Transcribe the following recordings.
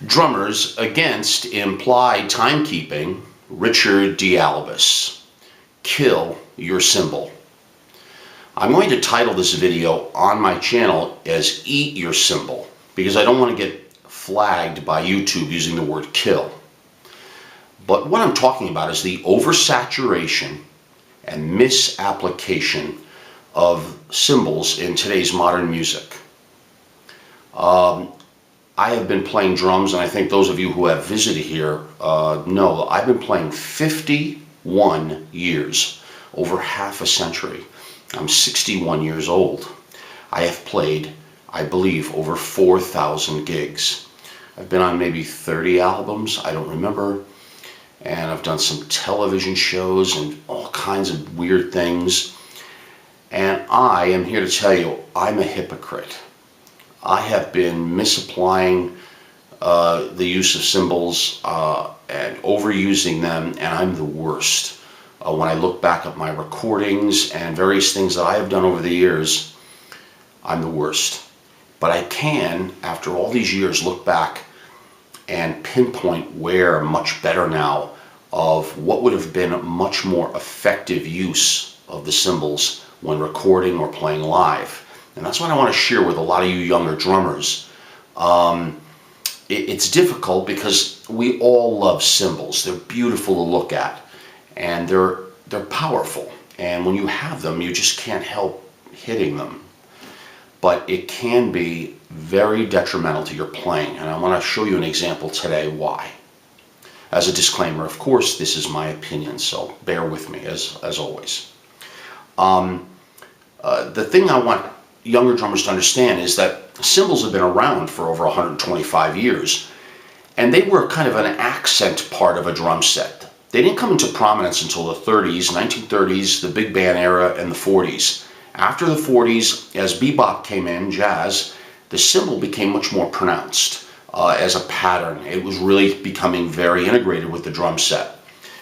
Drummers Against Implied Timekeeping, Richard D'Albus. Kill Your Cymbal. I'm going to title this video on my channel as Eat Your Cymbal because I don't want to get flagged by YouTube using the word kill. But what I'm talking about is the oversaturation and misapplication of cymbals in today's modern music. I have been playing drums, and I think those of you who have visited here know I've been playing 51 years, over half a century. I'm 61 years old. I have played, I believe, over 4,000 gigs. I've been on maybe 30 albums, I don't remember, and I've done some television shows and all kinds of weird things. And I am here to tell you, I'm a hypocrite. I have been misapplying the use of cymbals and overusing them, and I'm the worst. When I look back at my recordings and various things that I have done over the years, I'm the worst. But I can, after all these years, look back and pinpoint where much better now of what would have been a much more effective use of the cymbals when recording or playing live. And that's what I want to share with a lot of you younger drummers. It's difficult because we all love cymbals. They're beautiful to look at, and they're powerful. And when you have them, you just can't help hitting them. But it can be very detrimental to your playing, and I want to show you an example today why. As a disclaimer, of course, this is my opinion, so bear with me as always. The thing I want younger drummers to understand is that cymbals have been around for over 125 years, and they were kind of an accent part of a drum set. They didn't come into prominence until the 30s, 1930s, the big band era, and the 40s. After the 40s, as bebop came in, jazz, the cymbal became much more pronounced as a pattern. It was really becoming very integrated with the drum set.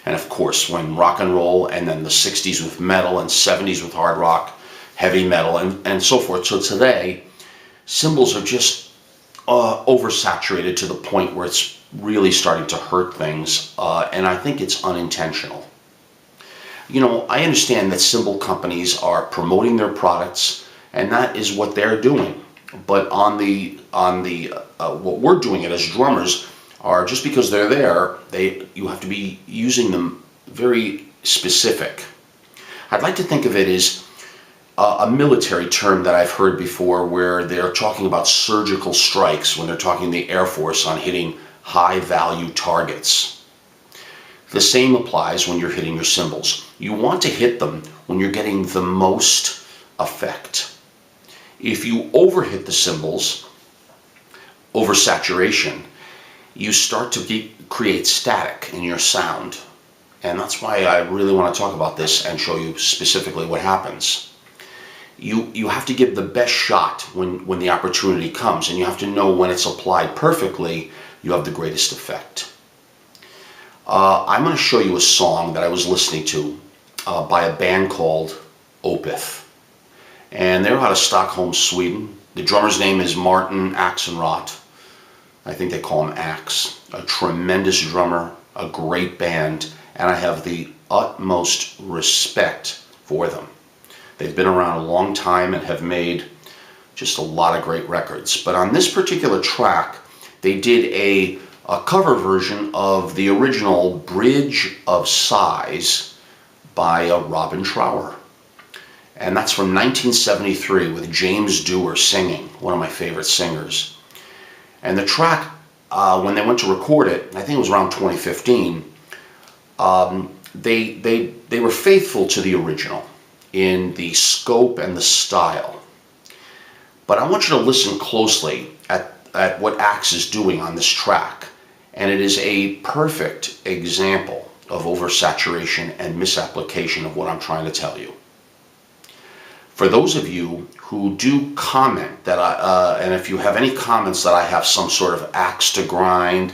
And of course, when rock and roll, and then the 60s with metal, and 70s with hard rock, heavy metal, and so forth. So today, cymbals are just oversaturated to the point where it's really starting to hurt things, and I think it's unintentional. You know, I understand that cymbal companies are promoting their products, and that is what they're doing. But what we're doing it as drummers are, just because they're there, you have to be using them very specific. I'd like to think of it as a military term that I've heard before, where they're talking about surgical strikes when they're talking to the Air Force on hitting high value targets. The same applies when you're hitting your cymbals. You want to hit them when you're getting the most effect. If you overhit the cymbals, oversaturation, you start to create static in your sound. And that's why I really want to talk about this and show you specifically what happens. You have to give the best shot when the opportunity comes, and you have to know when it's applied perfectly, you have the greatest effect. I'm going to show you a song that I was listening to by a band called Opeth. And they're out of Stockholm, Sweden. The drummer's name is Martin Axelrod. I think they call him Axe. A tremendous drummer, a great band, and I have the utmost respect for them. They've been around a long time and have made just a lot of great records. But on this particular track, they did a cover version of the original Bridge of Sighs by Robin Trower. And that's from 1973 with James Dewar singing, one of my favorite singers. And the track, when they went to record it, I think it was around 2015, they were faithful to the original in the scope and the style. But I want you to listen closely at what Axe is doing on this track. And it is a perfect example of oversaturation and misapplication of what I'm trying to tell you. For those of you who do comment that and if you have any comments that I have some sort of axe to grind,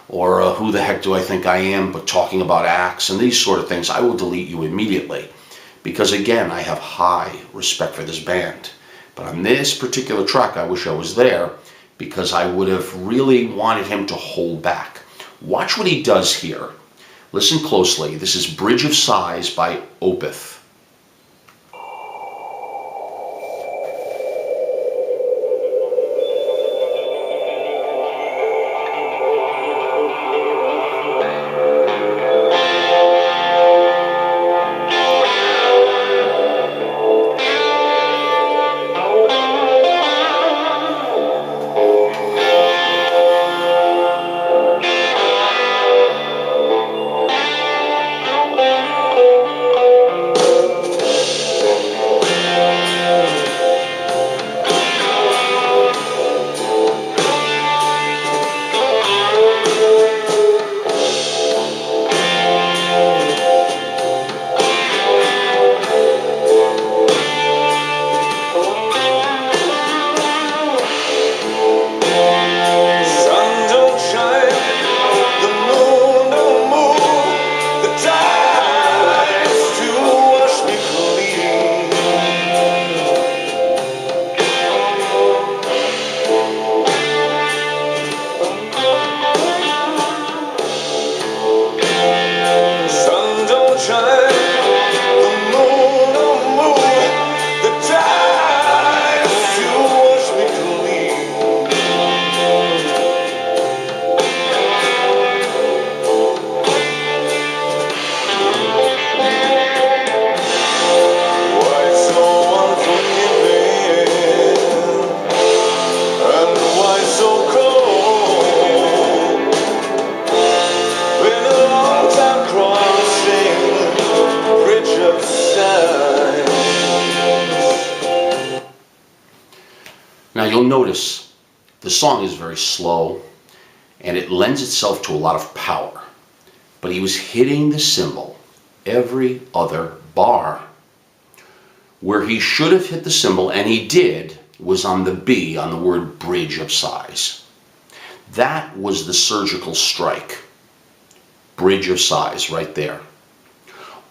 or who the heck do I think I am, but talking about Axe and these sort of things, I will delete you immediately. Because again, I have high respect for this band. But on this particular track, I wish I was there, because I would have really wanted him to hold back. Watch what he does here. Listen closely. This is Bridge of Sighs by Opeth. Now you'll notice the song is very slow and it lends itself to a lot of power. But he was hitting the cymbal every other bar. Where he should have hit the cymbal, and he did, was on the B, on the word Bridge of Sighs. That was the surgical strike. Bridge of Sighs, right there.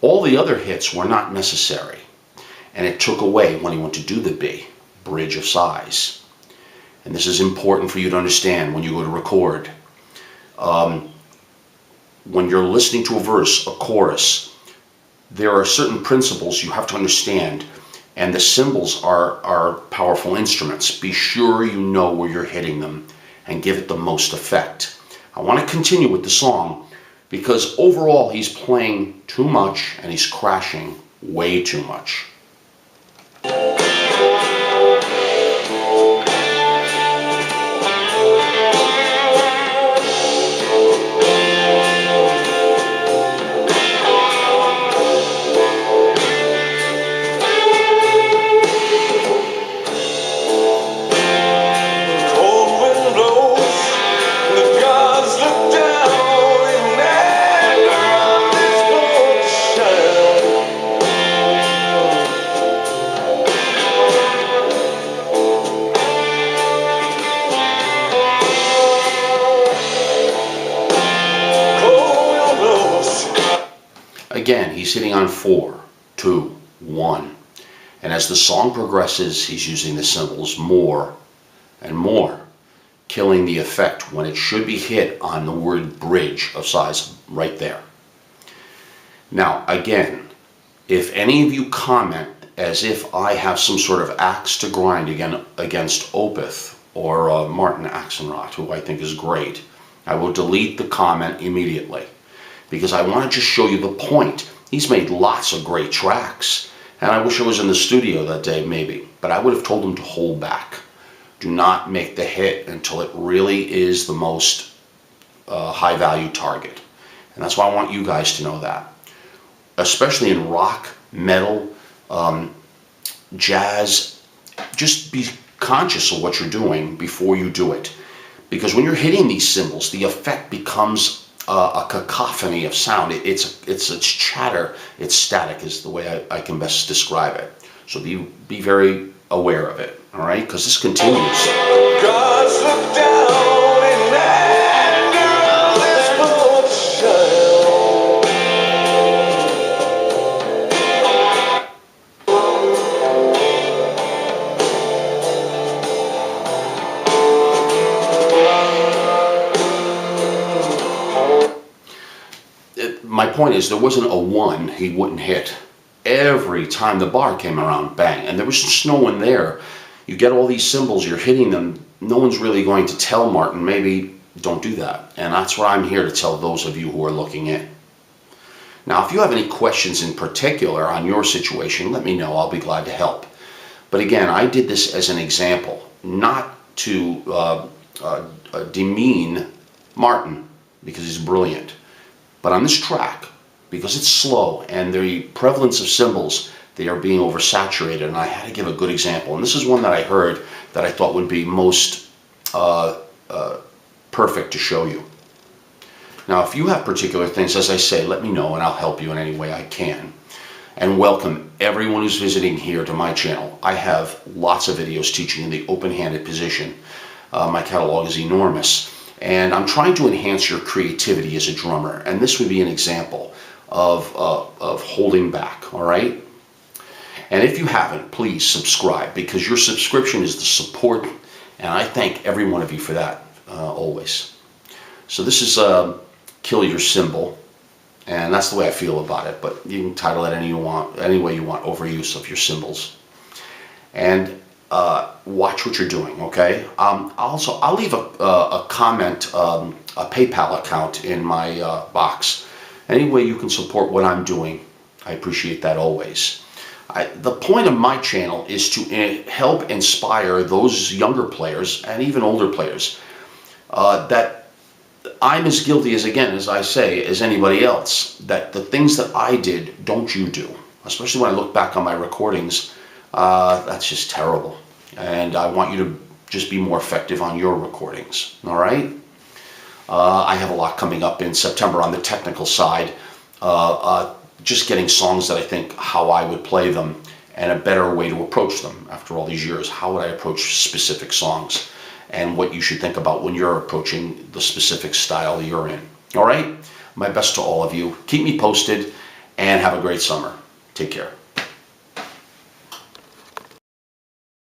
All the other hits were not necessary. And it took away when he went to do the B, Bridge of Sighs. And this is important for you to understand when you go to record. When you're listening to a verse, a chorus, there are certain principles you have to understand, and the cymbals are powerful instruments. Be sure you know where you're hitting them and give it the most effect. I want to continue with the song because overall he's playing too much and he's crashing way too much. Again, he's hitting on 4, 2, 1. And as the song progresses, he's using the cymbals more and more, killing the effect when it should be hit on the word Bridge of Sighs right there. Now, again, if any of you comment as if I have some sort of axe to grind against Opeth or Martin Axelrod, who I think is great, I will delete the comment immediately. Because I want to just show you the point. He's made lots of great tracks. And I wish I was in the studio that day, maybe. But I would have told him to hold back. Do not make the hit until it really is the most high-value target. And that's why I want you guys to know that. Especially in rock, metal, jazz, just be conscious of what you're doing before you do it. Because when you're hitting these cymbals, the effect becomes a cacophony of sound. It's chatter, it's static is the way I can best describe it. So be very aware of it, all right? Because this continues. God's looked down in anger on this poor child. my point is, there wasn't a one he wouldn't hit. Every time the bar came around, bang. And there was just no one there. You get all these cymbals, you're hitting them. No one's really going to tell Martin, maybe don't do that. And that's what I'm here to tell those of you who are looking in. Now, if you have any questions in particular on your situation, let me know. I'll be glad to help. But again, I did this as an example, not to demean Martin, because he's brilliant. But on this track, because it's slow and the prevalence of cymbals, they are being oversaturated, and I had to give a good example. And this is one that I heard that I thought would be most perfect to show you. Now, if you have particular things, as I say, let me know and I'll help you in any way I can. And welcome everyone who's visiting here to my channel. I have lots of videos teaching in the open-handed position. My catalog is enormous. And I'm trying to enhance your creativity as a drummer. And this would be an example of holding back, all right? And if you haven't, please subscribe, because your subscription is the support, and I thank every one of you for that, always. So this is Kill Your Cymbal, and that's the way I feel about it, but you can title it any way you want, overuse of your cymbals. And watch what you're doing, okay? Also, I'll leave a comment, a PayPal account in my box. Any way you can support what I'm doing, I appreciate that always. The point of my channel is to help inspire those younger players and even older players that I'm as guilty as, again, as I say, as anybody else, that the things that I did, don't you do. Especially when I look back on my recordings, that's just terrible. And I want you to just be more effective on your recordings, all right? I have a lot coming up in September on the technical side, just getting songs that I think how I would play them and a better way to approach them after all these years. How would I approach specific songs and what you should think about when you're approaching the specific style you're in, all right? My best to all of you. Keep me posted and have a great summer. Take care.